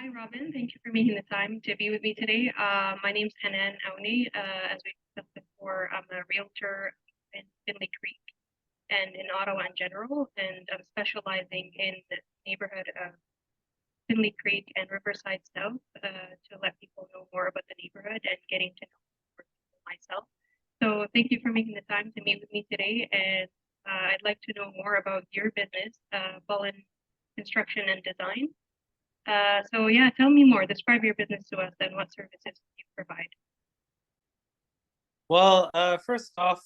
Hi, Robyn. Thank you for making the time to be with me today. My name's Hanan Auni. As we discussed before, I'm a realtor in Findlay Creek and in Ottawa in general, and I'm specializing in the neighborhood of Findlay Creek and Riverside South to let people know more about the neighborhood and getting to know more people myself. So thank you for making the time to meet with me today, and I'd like to know more about your business, Vullyn Construction and Design. So yeah, tell me more. Describe your business to us and what services you provide. Well, first off,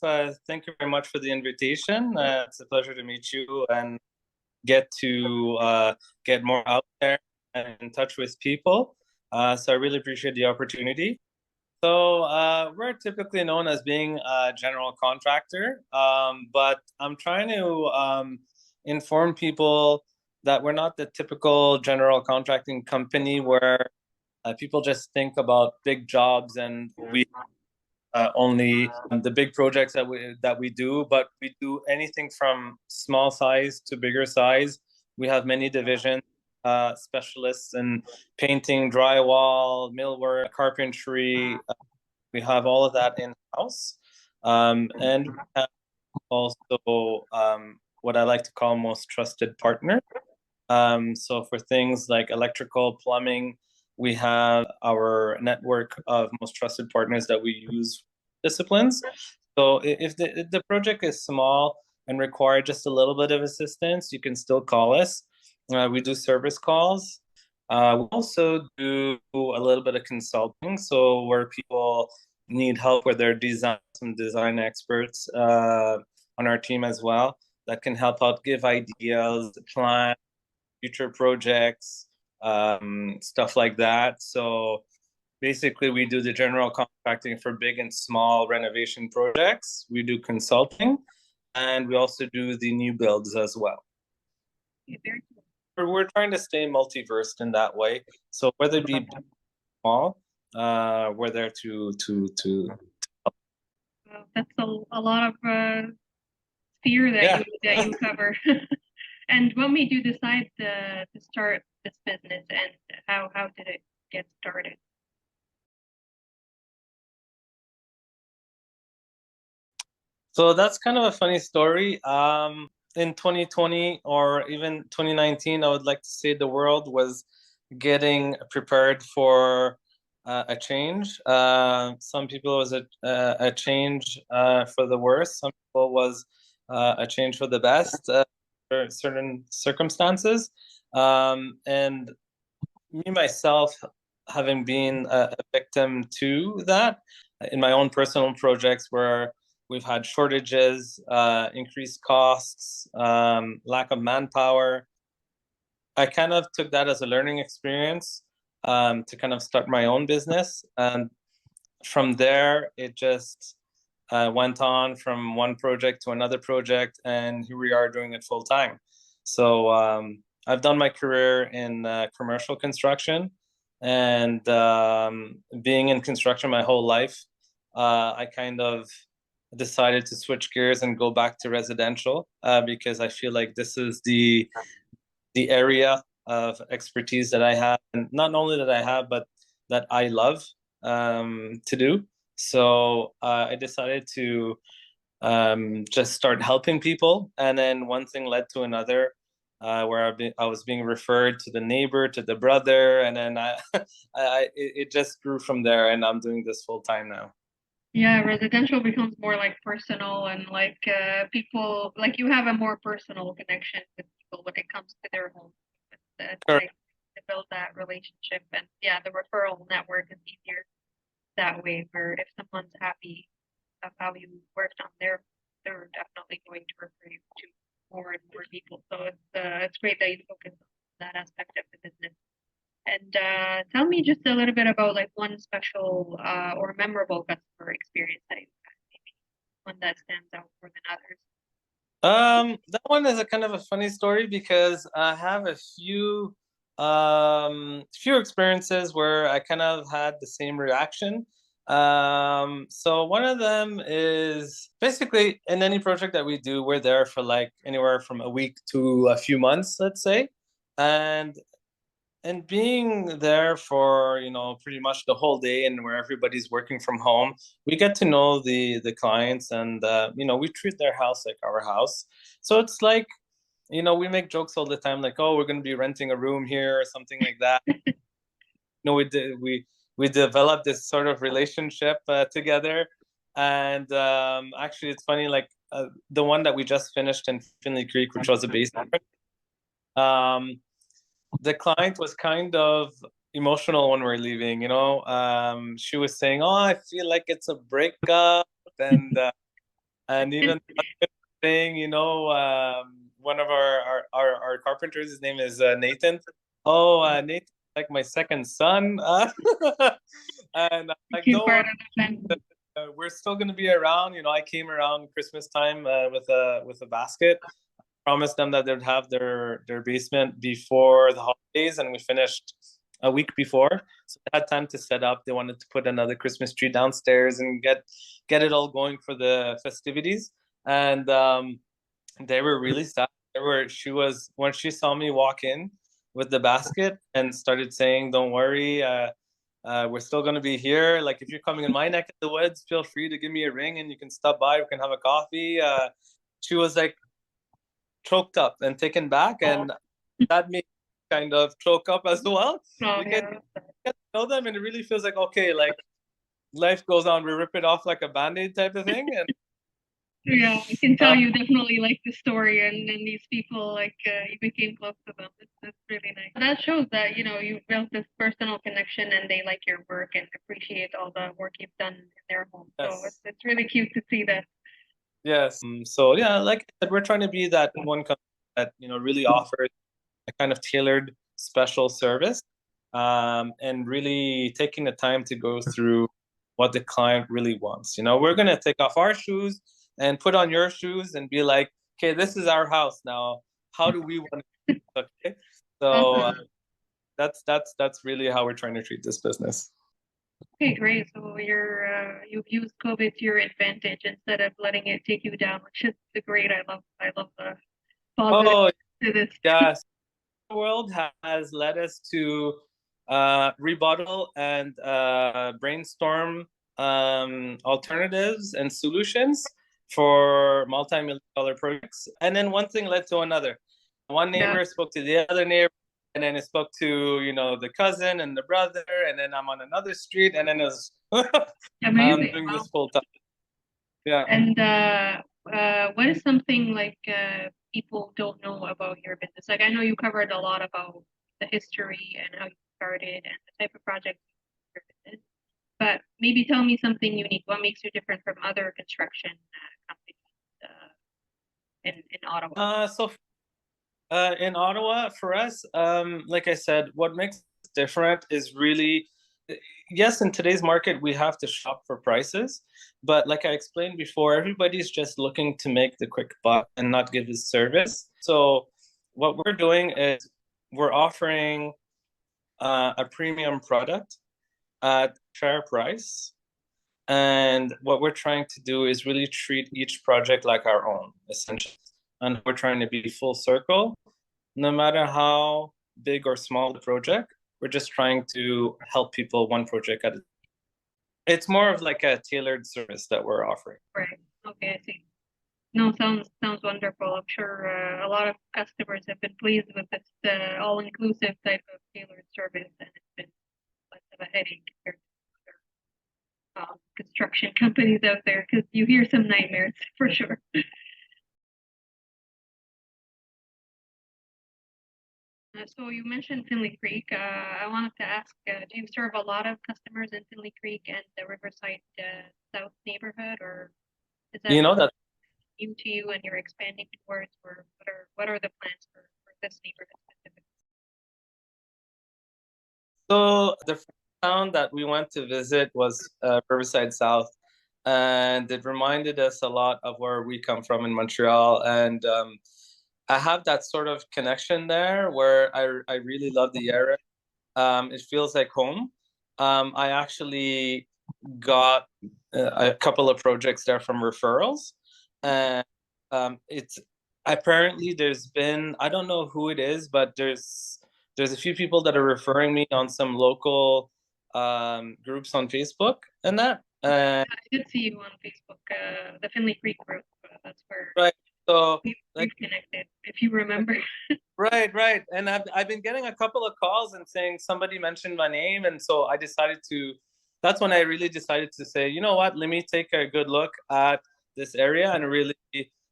thank you very much for the invitation. It's a pleasure to meet you and get to get more out there and in touch with people. So I really appreciate the opportunity. So we're typically known as being a general contractor, but I'm trying to inform people that we're not the typical general contracting company where people just think about big jobs and we only the big projects that we do, but we do anything from small size to bigger size. We have many divisions, specialists in painting, drywall, millwork, carpentry. We have all of that in house, and we have also what I like to call most trusted partner. So for things like electrical, plumbing, we have our network of most trusted partners that we use disciplines. So if the project is small and require just a little bit of assistance, you can still call us. We do service calls. We also do a little bit of consulting. So where people need help with their design, some design experts on our team as well that can help out, give ideas, plan future projects, stuff like that. So basically, we do the general contracting for big and small renovation projects. We do consulting, and we also do the new builds as well. Very cool. We're trying to stay multi-versed in that way. So whether it be big or small, we're there to. That's a lot of sphere that you cover. And what made you decide to start this business, and how did it get started? So that's kind of a funny story. In 2020 or even 2019, I would like to say the world was getting prepared for a change. Some people it was a change for the worse. Some people was a change for the best for certain circumstances. And me myself, having been a victim to that in my own personal projects where we've had shortages, increased costs, lack of manpower. I kind of took that as a learning experience to kind of start my own business. And from there, it just went on from one project to another project. And here we are doing it full time. So I've done my career in commercial construction and being in construction my whole life. I kind of decided to switch gears and go back to residential because I feel like this is the area of expertise that I have, and not only that I have, but that I love to do. So I decided to just start helping people, and then one thing led to another. Where I was being referred to the neighbor, to the brother, and then it just grew from there, and I'm doing this full time now. Yeah, residential becomes more like personal and like people, like you have a more personal connection with people when it comes to their home. It's Sure. like to build that relationship, and yeah, the referral network is easier that way. Where if someone's happy of how you worked on they're definitely going to refer you to more and more people. So it's great that you focus on that aspect of the business. And tell me just a little bit about like one special or memorable customer experience that you've had, maybe one that stands out more than others. That one is a kind of a funny story because I have a few experiences where I kind of had the same reaction. So one of them is basically in any project that we do, we're there for like anywhere from a week to a few months, let's say. And and being there for, pretty much the whole day and where everybody's working from home, we get to know the clients, and we treat their house like our house. So it's like, we make jokes all the time, like, oh, we're going to be renting a room here or something like that. We developed this sort of relationship together. And actually, it's funny, like the one that we just finished in Findlay Creek, which was a basement. The client was kind of emotional when we're leaving. She was saying, "Oh, I feel like it's a breakup," and even saying, one of our carpenters, his name is Nathan. Oh, Nathan, like my second son. And I'm like, Cute don't part worry, of the plan. we're still gonna be around. I came around Christmas time with a basket. Promised them that they'd have their basement before the holidays, and we finished a week before, so they had time to set up. They wanted to put another Christmas tree downstairs and get it all going for the festivities. And they were really sad. When she saw me walk in with the basket and started saying, "Don't worry, we're still going to be here. Like, if you're coming in my neck of the woods, feel free to give me a ring and you can stop by. We can have a coffee." She was like choked up and taken back, and that made me kind of choke up as well. Oh, We yeah. get to know them, and it really feels like, okay, like life goes on. We rip it off like a band-aid type of thing. And Yeah, I can tell you definitely like the story, and these people, like, you became close to them. That's really nice. That shows that, you built this personal connection and they like your work and appreciate all the work you've done in their home. So yes. it's really cute to see that. Yes. So yeah, like I said, we're trying to be that one company that, really offers a kind of tailored special service, and really taking the time to go through what the client really wants. We're going to take off our shoes and put on your shoes and be like, okay, this is our house now. How do we want to? Okay. So that's really how we're trying to treat this business. Okay, great. So you've used COVID to your advantage instead of letting it take you down, which is great. I love the positive Oh, to this. yes. The world has led us to rebuttal and brainstorm alternatives and solutions for multi-million-dollar projects. And then one thing led to another. One neighbor spoke to the other neighbor, and then it spoke to, the cousin and the brother, and then I'm on another street, and then it was I'm Amazing. doing Wow. this full time. Yeah. And what is something like people don't know about your business? Like, I know you covered a lot about the history and how you started and the type of project your business, but maybe tell me something unique. What makes you different from other construction companies in Ottawa? So in Ottawa, for us, like I said, what makes it different is really, yes, in today's market, we have to shop for prices. But like I explained before, everybody's just looking to make the quick buck and not give us service. So what we're doing is we're offering a premium product at fair price. And what we're trying to do is really treat each project like our own, essentially. And we're trying to be full circle. No matter how big or small the project, we're just trying to help people one project at a time. It's more of like a tailored service that we're offering. Right. Okay, I see. No, sounds wonderful. I'm sure a lot of customers have been pleased with this all-inclusive type of tailored service, and it's been less of a headache compared to other construction companies out there, because you hear some nightmares for sure. So you mentioned Findlay Creek. I wanted to ask, do you serve a lot of customers in Findlay Creek and the Riverside South neighborhood, or is that That new to you and you're expanding towards, or what are the plans for this neighborhood specifically? So the first town that we went to visit was Riverside South, and it reminded us a lot of where we come from in Montreal. And I have that sort of connection there where I really love the area. It feels like home. I actually got a couple of projects there from referrals, and it's apparently there's been, I don't know who it is, but there's there's a few people that are referring me on some local groups on Facebook and that. I did see you on Facebook, the Findlay Creek group. That's where Right. So we've connected, if you remember. right. And I've been getting a couple of calls and saying somebody mentioned my name, and so I decided to. That's when I really decided to say, you know what, let me take a good look at this area and really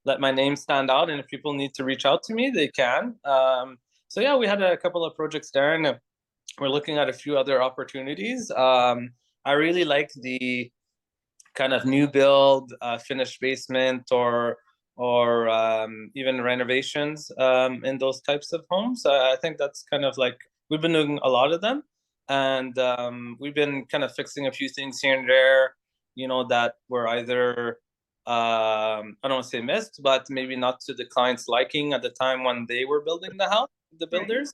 let my name stand out. And if people need to reach out to me, they can. So yeah, we had a couple of projects there, and we're looking at a few other opportunities. I really like the kind of new build, finished basement, or even renovations in those types of homes. I think that's kind of like we've been doing a lot of them, and we've been kind of fixing a few things here and there, you know, that were either I don't want to say missed, but maybe not to the client's liking at the time when they were building the house, the builders.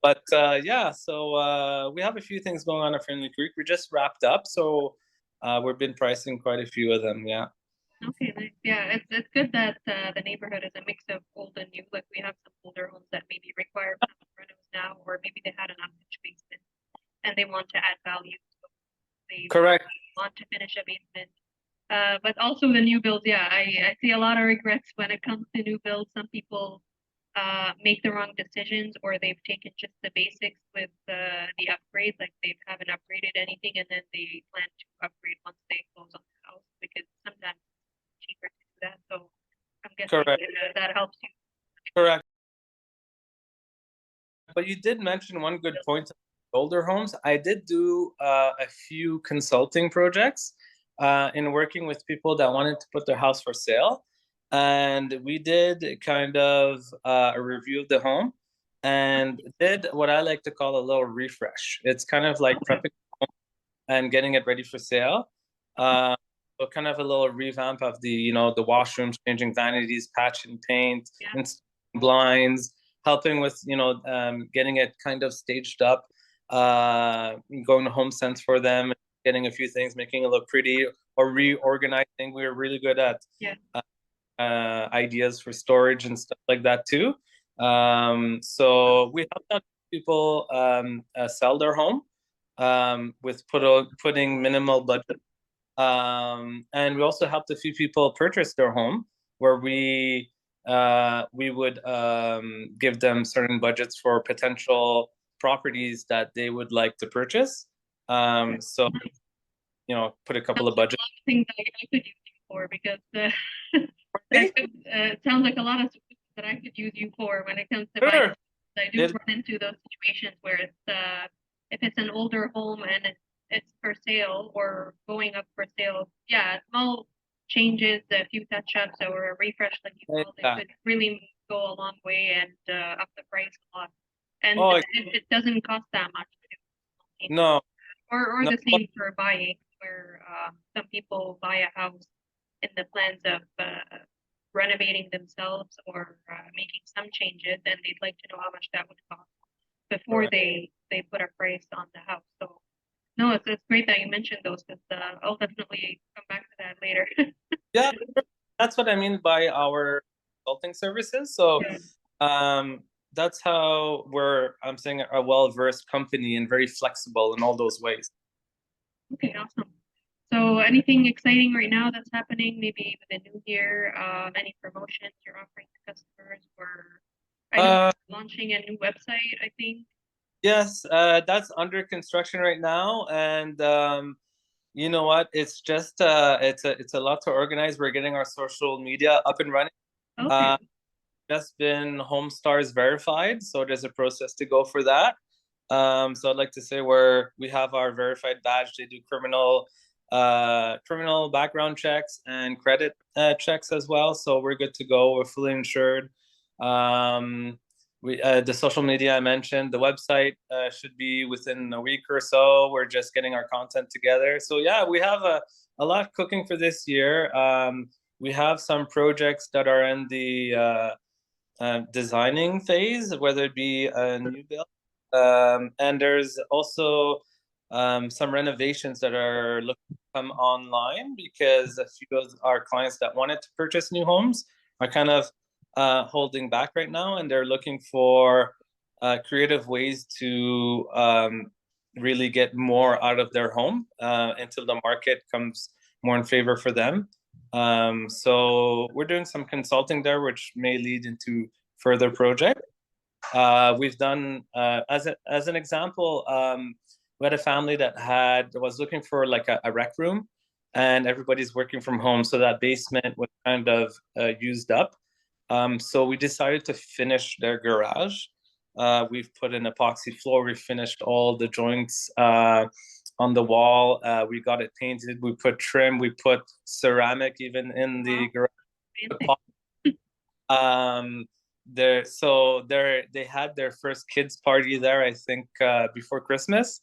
But yeah, so we have a few things going on at Findlay Creek. We just wrapped up, so we've been pricing quite a few of them. Yeah. Okay, nice. Yeah, it's good that the neighborhood is a mix of old and new. Like we have some older homes that maybe require some renos now, or maybe they had an unfinished basement and they want to add value. So they Correct. want to finish a basement. But also the new builds, yeah, I see a lot of regrets when it comes to new builds. Some people make the wrong decisions, or they've taken just the basics with the upgrade, like they haven't upgraded anything, and then they plan to upgrade once they close on the house, because sometimes it's cheaper to do that. So I'm guessing Correct. that helps you. Correct. But you did mention one good point: older homes. I did do a few consulting projects in working with people that wanted to put their house for sale. And we did kind of a review of the home and did what I like to call a little refresh. It's kind of like prepping and getting it ready for sale. So kind of a little revamp of the, you know, the washrooms, changing vanities, patching paint, installing blinds, helping with, you know, getting it kind of staged up, going to Home Sense for them, getting a few things, making it look pretty, or reorganizing. We were really good at ideas for storage and stuff like that too. So we helped out people sell their home with putting minimal budget. And we also helped a few people purchase their home, where we would give them certain budgets for potential properties that they would like to purchase. So, you know, put a couple of budgets. Things I could use you for, because it sounds like a lot of solutions that I could use you for when it comes to buying. I do run into those situations where it's if it's an older home and it's for sale or going up for sale, yeah, small changes, a few touch-ups or a refresh, like you called, it could really go a long way and up the price a lot. And it doesn't cost that much to do. No. Or the same for buying, where some people buy a house in the plans of renovating themselves or making some changes, and they'd like to know how much that would cost before they put a price on the house. So no, it's great that you mentioned those, because I'll definitely come back to that later. Yeah, that's what I mean by our consulting services. So that's how I'm saying a well-versed company and very flexible in all those ways. Okay, awesome. So anything exciting right now that's happening, maybe with the new year, any promotions you're offering to customers, or I know launching a new website, I think. Yes, that's under construction right now, and you know what? It's just it's a lot to organize. We're getting our social media up and running. Okay. Just been Homestars verified, so there's a process to go for that. So I'd like to say we have our verified badge. They do criminal background checks and credit checks as well. So we're good to go. We're fully insured. The social media I mentioned, the website should be within a week or so. We're just getting our content together. So yeah, we have a lot cooking for this year. We have some projects that are in the designing phase, whether it be a new build. And there's also some renovations that are looking to come online, because a few of our clients that wanted to purchase new homes are kind of holding back right now, and they're looking for creative ways to really get more out of their home until the market comes more in favor for them. So we're doing some consulting there, which may lead into further projects. We've done, as an example, we had a family that was looking for like a rec room, and everybody's working from home, so that basement was kind of used up. So we decided to finish their garage. We've put an epoxy floor. We finished all the joints on the wall. We got it painted. We put trim. We put ceramic even in the garage. They had their first kids party there, I think, before Christmas.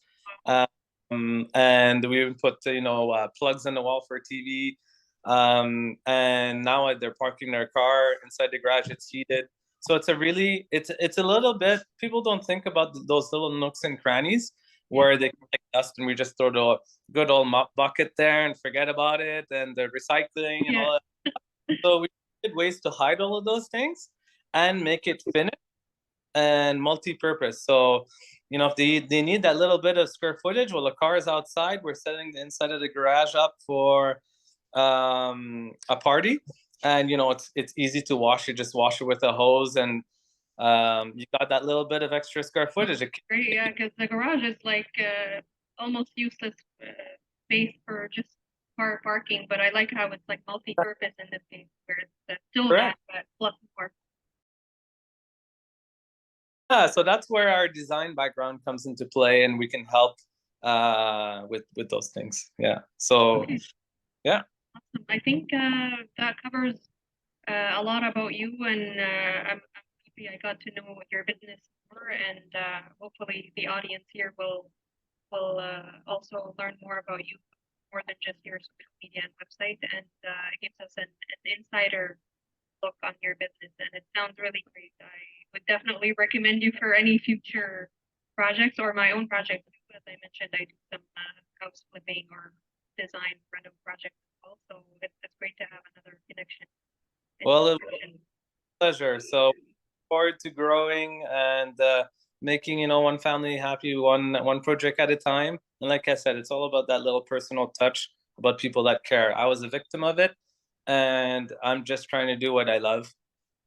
And we even put plugs in the wall for TV. And now they're parking their car inside the garage. It's heated. So it's a little bit, people don't think about those little nooks and crannies where they collect dust, and we just throw the good old mop bucket there and forget about it, and the recycling and all that. So we did ways to hide all of those things and make it finished and multi-purpose. So, if they need that little bit of square footage, well, the car is outside. We're setting the inside of the garage up for a party, and it's easy to wash. You just wash it with a hose, and you got that little bit of extra square footage. Great, yeah, because the garage is like almost useless space for just car parking, but I like how it's like multi-purpose in this case, where it's still that, but plus more. Yeah, so that's where our design background comes into play, and we can help with those things. Yeah. So, okay. Yeah. Awesome. I think that covers a lot about you, and I'm happy I got to know your business more, and hopefully the audience here will also learn more about you, more than just your social media and website, and it gives us an insider look on your business, and it sounds really great. I would definitely recommend you for any future projects or my own projects. As I mentioned, I do some house flipping or design rental projects as well, so it's great to have another connection. Well, it was a pleasure. So forward to growing and making one family happy, one project at a time. And like I said, it's all about that little personal touch, about people that care. I was a victim of it, and I'm just trying to do what I love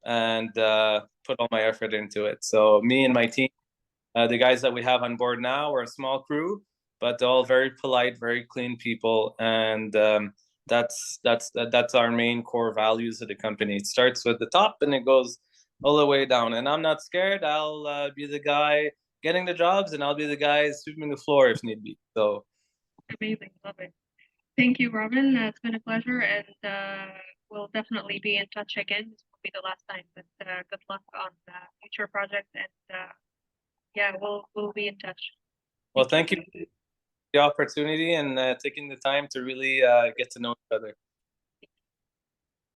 and put all my effort into it. So me and my team, the guys that we have on board now, we're a small crew, but they're all very polite, very clean people, and that's our main core values of the company. It starts with the top and it goes all the way down. And I'm not scared. I'll be the guy getting the jobs, and I'll be the guy sweeping the floor if need be. So amazing, love it. Thank you, Robyn. It's been a pleasure, and we'll definitely be in touch again. This will be the last time, but good luck on future projects, and yeah, we'll be in touch. Well, thank you for the opportunity and taking the time to really get to know each other.